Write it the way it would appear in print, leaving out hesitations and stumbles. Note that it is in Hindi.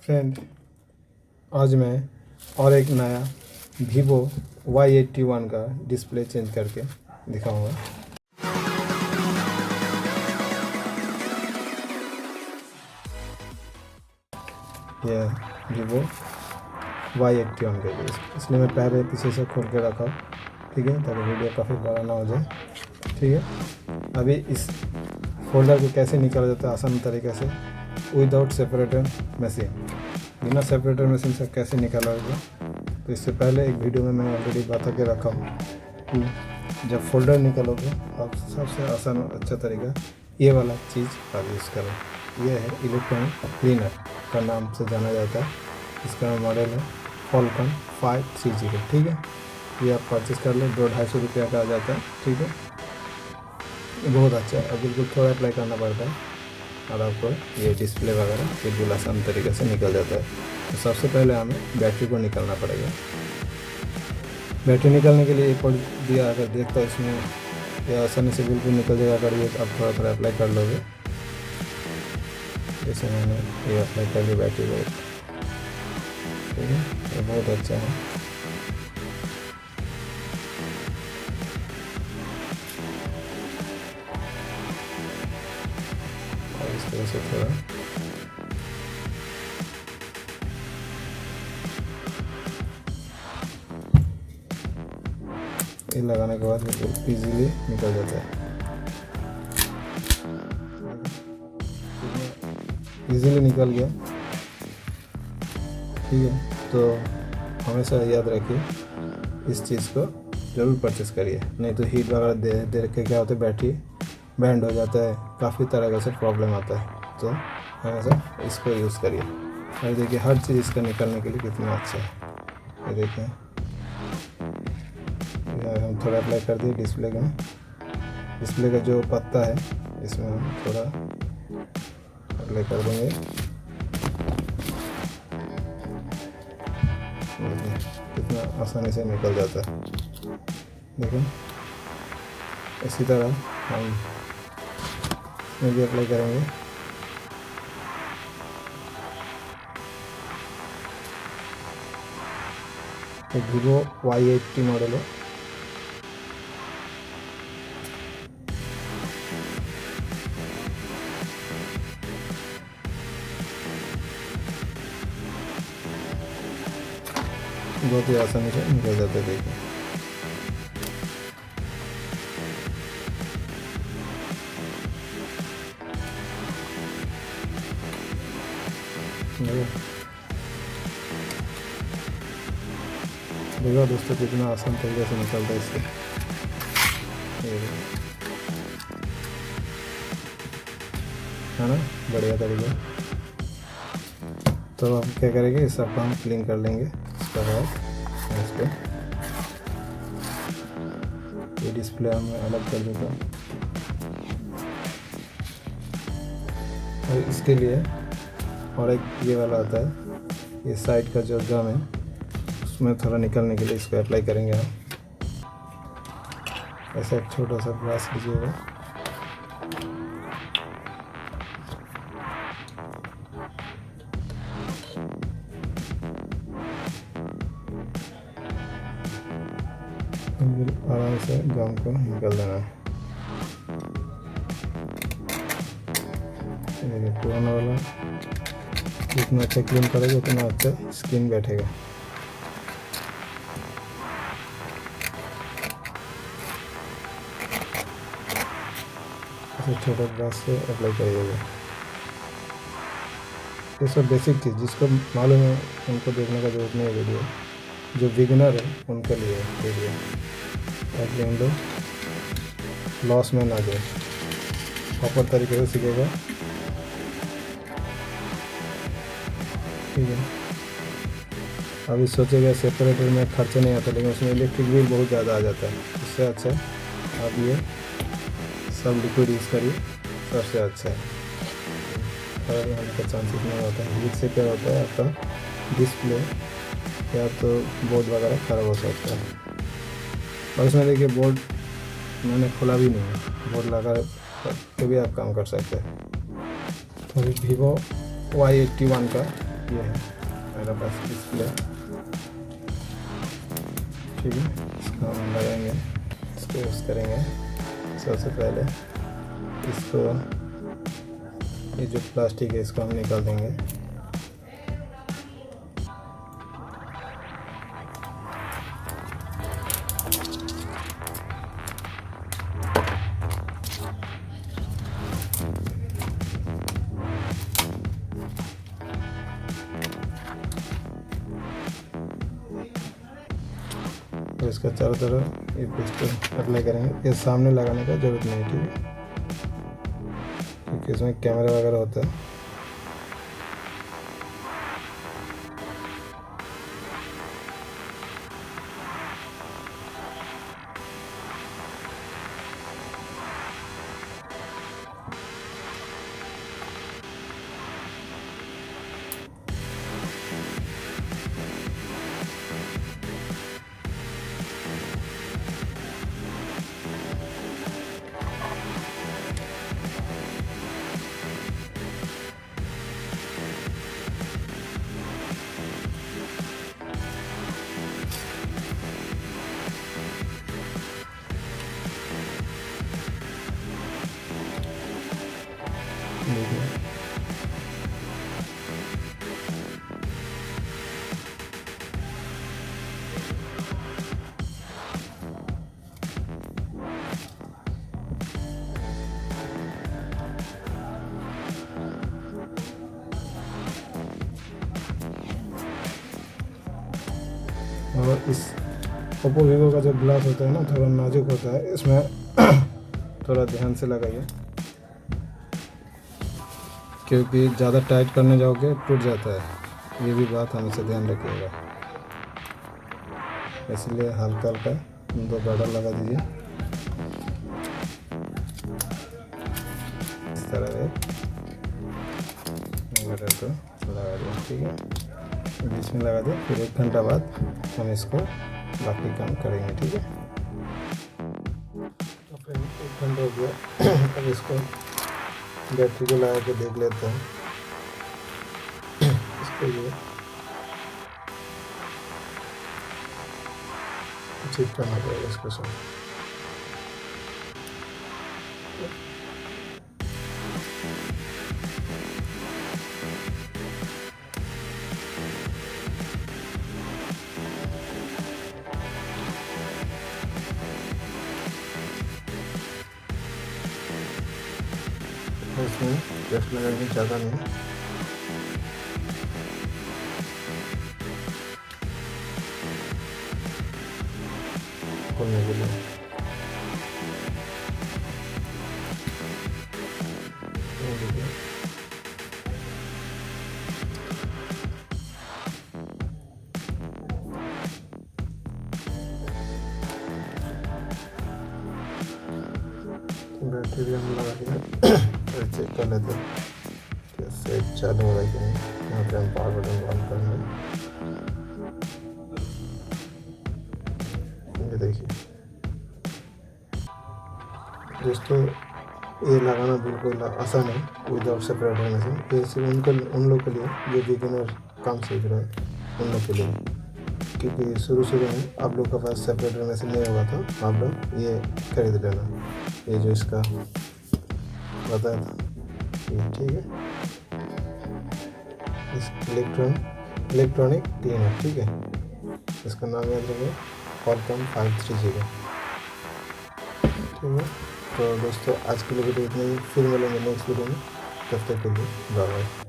फ्रेंड, आज मैं और एक नया Vivo Y81 का डिस्प्ले चेंज करके दिखाऊंगा। यह Vivo Y81 का इसलिए मैं पहले पीछे से खोल के रखा, ठीक है, ताकि वीडियो काफ़ी बड़ा ना हो जाए। ठीक है, अभी इस फोल्डर को कैसे निकाला जाता है आसान तरीके से, विदाउट सेपरेटर मशीन, बिना सेपरेटर मशीन से कैसे निकाला जाए। तो इससे पहले एक वीडियो में मैं ऑलरेडी बता के रखा हूँ कि जब फोल्डर निकालोगे आप सबसे आसान और अच्छा तरीका ये वाला चीज़ का यूज़ करें। ये है इलेक्ट्रॉनिक क्लीनर का नाम से जाना जाता है। इसका मॉडल है Falcon 530। ठीक है, ये आप परचेज़ कर लें, 200-250 रुपया का आ जाता है। ठीक है, बहुत अच्छा है। अब बिल्कुल थोड़ा अप्लाई करना पड़ता है और आपको ये डिस्प्ले वगैरह बिल्कुल आसान तरीके से निकल जाता है। तो सबसे पहले हमें बैटरी को निकालना पड़ेगा। बैटरी निकालने के लिए एक और दिया, अगर देखता है इसमें ये आसानी से बिल्कुल निकल जाएगा। अगर ये आप थोड़ा थोड़ा अप्लाई कर लोगे, जैसे मैंने ये अप्लाई कर लिया बैटरी को, ठीक है, ये बहुत अच्छा है। और इस तरह से थोड़ा ये लगाने के बाद बिल्कुल ईजीली निकल जाता है। ईजीली निकल गया। ठीक है, तो हमेशा याद रखिए इस चीज़ को ज़रूर परचेस करिए, नहीं तो हीट वगैरह दे के क्या होता है, बैटरी बैंड हो जाता है, काफ़ी तरह का से प्रॉब्लम आता है। तो हमेशा इसको यूज़ करिए। और देखिए हर चीज़ इसका निकालने के लिए कितना अच्छा है। ये देखिए, हम थोड़ा अप्लाई कर दिए डिस्प्ले का जो पत्ता है इसमें हम थोड़ा अप्लाई कर देंगे। कितना आसानी से निकल जाता है। देखो इसी तरह हम इसमें भी अप्लाई करेंगे। तो Vivo Y80 मॉडल है। बहुत ही आसानी से निकल जाता है। देखिए देखो दोस्तों, कितना आसान तरीके से निकलता है इससे। है ना, बढ़िया तरीका। तो हम क्या करेंगे, इस सबको हम क्लीन कर लेंगे। इसके बाद इसको ये डिस्प्ले हम अलग कर देता हूँ। और इसके लिए और एक ये वाला आता है, ये साइड का जो गम है उसमें थोड़ा निकलने के लिए इसको अप्लाई करेंगे हम। ऐसा एक छोटा सा ब्रश लीजिएगा, आराम से गम को निकल देना है। पुराना वाला जितना अच्छा क्लीन करेगा उतना अच्छा स्किन बैठेगा। छोटा ब्रश से अप्लाई करिएगा। ये सब बेसिक चीज़ जिसको मालूम है उनको देखने का जरूरत नहीं है वीडियो, जो बिगिनर है उनके लिए वीडियो, ताकि हम लोग लॉस में ना जाए, प्रॉपर तरीके से सीखेगा। ठीक है, अभी सोचेगा सेपरेटर में खर्चा नहीं आता, लेकिन उसमें इलेक्ट्रिक बिल बहुत ज़्यादा आ जाता है। इससे अच्छा आप ये सब लिक्विड यूज़ करिए, सबसे अच्छा है। खराब होने का चांसेस नहीं होता है। जिससे क्या होता है, आपका डिस्प्ले या तो बोर्ड वगैरह ख़राब हो सकता है। और इसमें देखिए बोर्ड मैंने खोला भी नहीं है, बोर्ड लगा के भी आप काम कर सकते हैं। तो Vivo Y81 का ये है मेरा पास डिस्प्ले, ठीक है। इसको हम लगाएंगे, इसको यूज़ करेंगे। सबसे पहले इसको, ये जो प्लास्टिक है इसको हम निकाल देंगे। और इसका चारों तरफ ये पिस्टन अप्लाई करेंगे। ये सामने लगाने का जरूरत नहीं, ठीक है, क्योंकि इसमें कैमरा वगैरह होता है। और इस ओप्पो वीवो का जो ग्लास होता है ना, थोड़ा नाजुक होता है, इसमें थोड़ा ध्यान से लगाइए, क्योंकि ज़्यादा टाइट करने जाओगे टूट जाता है। ये भी बात हमेशा ध्यान रखिएगा। इसलिए हल्का हल्का 2 बटन लगा दीजिए, इस तरह बटन को लगा दिए, ठीक है। बीच में लगा दें, फिर 1 घंटा बाद हम इसको बाकी काम करेंगे, ठीक है। तो फिर 1 घंटा हो गया। अब इसको बैटरी को लगा के देख लेते हैं। इसके लिए चेक करना पड़ेगा इसको सब। इसमें जस्ट लगाएंगे, ज़्यादा नहीं। खोलने के लिए बैटरी भी हम लगा दिया। चेक कर लेते हैं कैसे चालू हो रहा है कि नहीं। यहाँ पे हम पावर बटन ऑन करेंगे, ये देखिए दोस्तों, ये लगाना बिल्कुल आसान है विदाउट सेपरेटर में से। ये सिर्फ उन लोग के लिए जो बिगिनर काम सीख रहे हैं, उन लोग के लिए, क्योंकि शुरू में आप लोग के पास सेपरेटर में से नहीं होगा तो आप लोग ये खरीद लेना, ये जो इसका बताया था, ठीक है। इस इलेक्ट्रॉनिक क्लीनर, ठीक है, इसका नाम याद रखिए, Falcon 530, ठीक है। तो दोस्तों आज के लिए वीडियो इतना ही, फिर मिलेंगे नेक्स्ट वीडियो में, तब तक के लिए बाय बाय।